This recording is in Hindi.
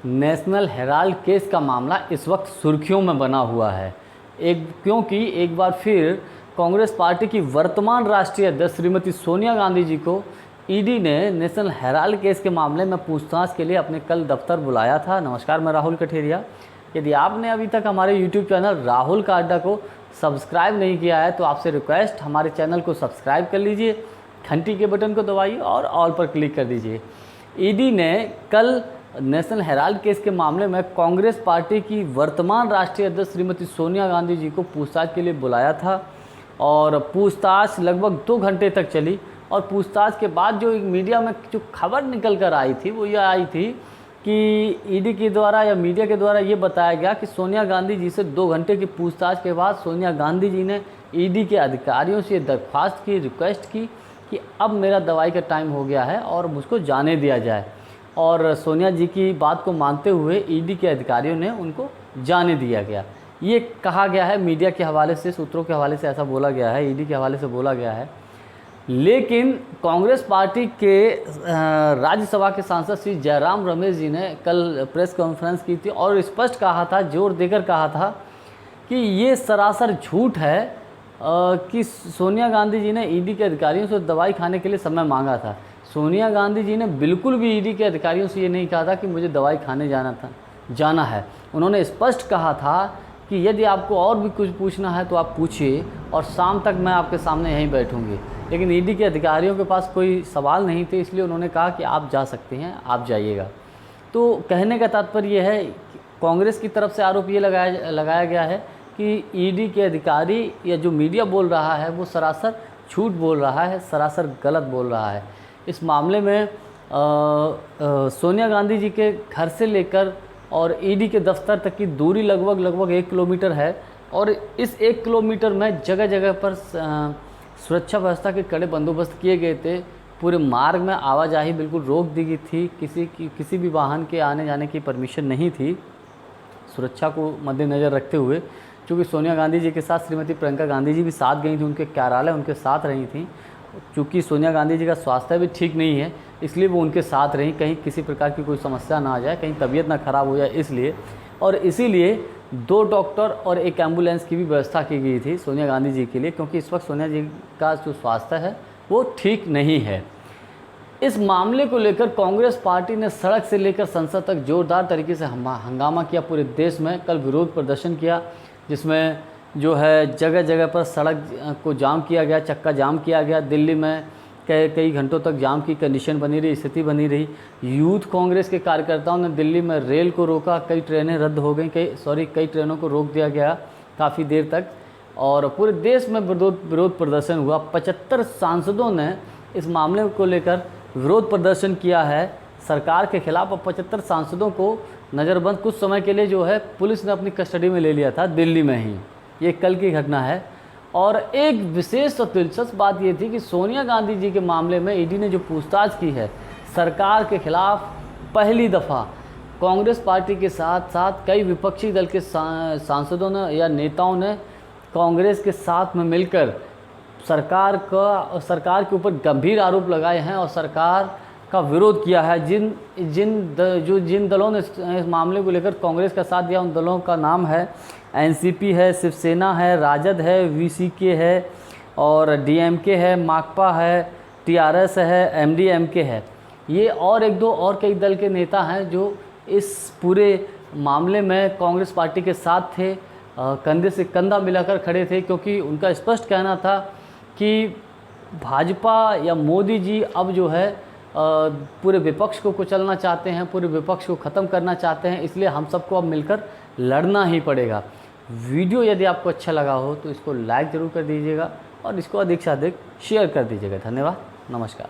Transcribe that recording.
नेशनल हेराल्ड केस का मामला इस वक्त सुर्खियों में बना हुआ है। क्योंकि एक बार फिर कांग्रेस पार्टी की वर्तमान राष्ट्रीय अध्यक्ष श्रीमती सोनिया गांधी जी को ईडी ने नेशनल हेराल्ड केस के मामले में पूछताछ के लिए अपने कल दफ्तर बुलाया था। नमस्कार, मैं राहुल कठेरिया। यदि आपने अभी तक हमारे यूट्यूब चैनल राहुल का अड्डा को सब्सक्राइब नहीं किया है तो आपसे रिक्वेस्ट, हमारे चैनल को सब्सक्राइब कर लीजिए, घंटी के बटन को दबाइए और ऑल पर क्लिक कर दीजिए। ईडी ने कल नेशनल हेराल्ड केस के मामले में कांग्रेस पार्टी की वर्तमान राष्ट्रीय अध्यक्ष श्रीमती सोनिया गांधी जी को पूछताछ के लिए बुलाया था और पूछताछ लगभग 2 घंटे तक चली। और पूछताछ के बाद जो एक मीडिया में जो खबर निकल कर आई थी वो ये आई थी कि ईडी के द्वारा या मीडिया के द्वारा ये बताया गया कि सोनिया गांधी जी से 2 घंटे की पूछताछ के बाद सोनिया गांधी जी ने ईडी के अधिकारियों से दरख्वास्त की, रिक्वेस्ट की कि अब मेरा दवाई का टाइम हो गया है और मुझको जाने दिया जाए। और सोनिया जी की बात को मानते हुए ईडी के अधिकारियों ने उनको जाने दिया गया। ये कहा गया है मीडिया के हवाले से, सूत्रों के हवाले से ऐसा बोला गया है, ईडी के हवाले से बोला गया है। लेकिन कांग्रेस पार्टी के राज्यसभा के सांसद श्री जयराम रमेश जी ने कल प्रेस कॉन्फ्रेंस की थी और स्पष्ट कहा था, जोर देकर कहा था कि ये सरासर झूठ है कि सोनिया गांधी जी ने ईडी के अधिकारियों से दवाई खाने के लिए समय मांगा था। सोनिया गांधी जी ने बिल्कुल भी ईडी के अधिकारियों से ये नहीं कहा था कि मुझे दवाई खाने जाना है। उन्होंने स्पष्ट कहा था कि यदि आपको और भी कुछ पूछना है तो आप पूछिए और शाम तक मैं आपके सामने यहीं बैठूंगी। लेकिन ईडी के अधिकारियों के पास कोई सवाल नहीं थे, इसलिए उन्होंने कहा कि आप जा सकते हैं, आप जाइएगा। तो कहने का तात्पर्य यह है कि कांग्रेस की तरफ से आरोप ये लगाया गया है कि ईडी के अधिकारी या जो मीडिया बोल रहा है वो सरासर झूठ बोल रहा है, सरासर गलत बोल रहा है। इस मामले में सोनिया गांधी जी के घर से लेकर और ईडी के दफ्तर तक की दूरी लगभग 1 किलोमीटर है और इस 1 किलोमीटर में जगह जगह पर सुरक्षा व्यवस्था के कड़े बंदोबस्त किए गए थे। पूरे मार्ग में आवाजाही बिल्कुल रोक दी गई थी, किसी भी वाहन के आने जाने की परमिशन नहीं थी, सुरक्षा को मद्देनज़र रखते हुए। चूँकि सोनिया गांधी जी के साथ श्रीमती प्रियंका गांधी जी भी साथ गई थी, उनके कार्यालय उनके साथ रही थी। चूँकि सोनिया गांधी जी का स्वास्थ्य भी ठीक नहीं है, इसलिए वो उनके साथ रहीं, कहीं किसी प्रकार की कोई समस्या ना आ जाए, कहीं तबीयत ना ख़राब हो जाए इसलिए। और इसीलिए 2 डॉक्टर और 1 एम्बुलेंस की भी व्यवस्था की गई थी सोनिया गांधी जी के लिए, क्योंकि इस वक्त सोनिया जी का जो स्वास्थ्य है वो ठीक नहीं है। इस मामले को लेकर कांग्रेस पार्टी ने सड़क से लेकर संसद तक जोरदार तरीके से हंगामा किया। पूरे देश में कल विरोध प्रदर्शन किया, जिसमें जो है जगह जगह पर सड़क को जाम किया गया, चक्का जाम किया गया। दिल्ली में कई घंटों तक जाम की कंडीशन बनी रही, स्थिति बनी रही। यूथ कांग्रेस के कार्यकर्ताओं ने दिल्ली में रेल को रोका, कई ट्रेनें रद्द हो गई, कई ट्रेनों को रोक दिया गया काफ़ी देर तक और पूरे देश में विरोध प्रदर्शन हुआ। 75 सांसदों ने इस मामले को लेकर विरोध प्रदर्शन किया है सरकार के खिलाफ। और 75 सांसदों को नज़रबंद कुछ समय के लिए जो है पुलिस ने अपनी कस्टडी में ले लिया था दिल्ली में ही। ये कल की घटना है। और एक विशेष और दिलचस्प बात ये थी कि सोनिया गांधी जी के मामले में ईडी ने जो पूछताछ की है सरकार के खिलाफ, पहली दफ़ा कांग्रेस पार्टी के साथ साथ कई विपक्षी दल के सांसदों ने या नेताओं ने कांग्रेस के साथ में मिलकर सरकार के ऊपर गंभीर आरोप लगाए हैं और सरकार का विरोध किया है। जिन दलों ने इस मामले को लेकर कांग्रेस का साथ दिया उन दलों का नाम है एनसीपी है, शिवसेना है, राजद है, वीसीके है और डीएमके है, माकपा है, टीआरएस है, एमडीएमके है। ये और 1-2 और कई दल के नेता हैं जो इस पूरे मामले में कांग्रेस पार्टी के साथ थे, कंधे से कंधा मिलाकर खड़े थे, क्योंकि उनका स्पष्ट कहना था कि भाजपा या मोदी जी अब जो है पूरे विपक्ष को कुचलना चाहते हैं, पूरे विपक्ष को ख़त्म करना चाहते हैं, इसलिए हम सबको अब मिलकर लड़ना ही पड़ेगा। वीडियो यदि आपको अच्छा लगा हो तो इसको लाइक ज़रूर कर दीजिएगा और इसको अधिक से अधिक शेयर कर दीजिएगा। धन्यवाद, नमस्कार।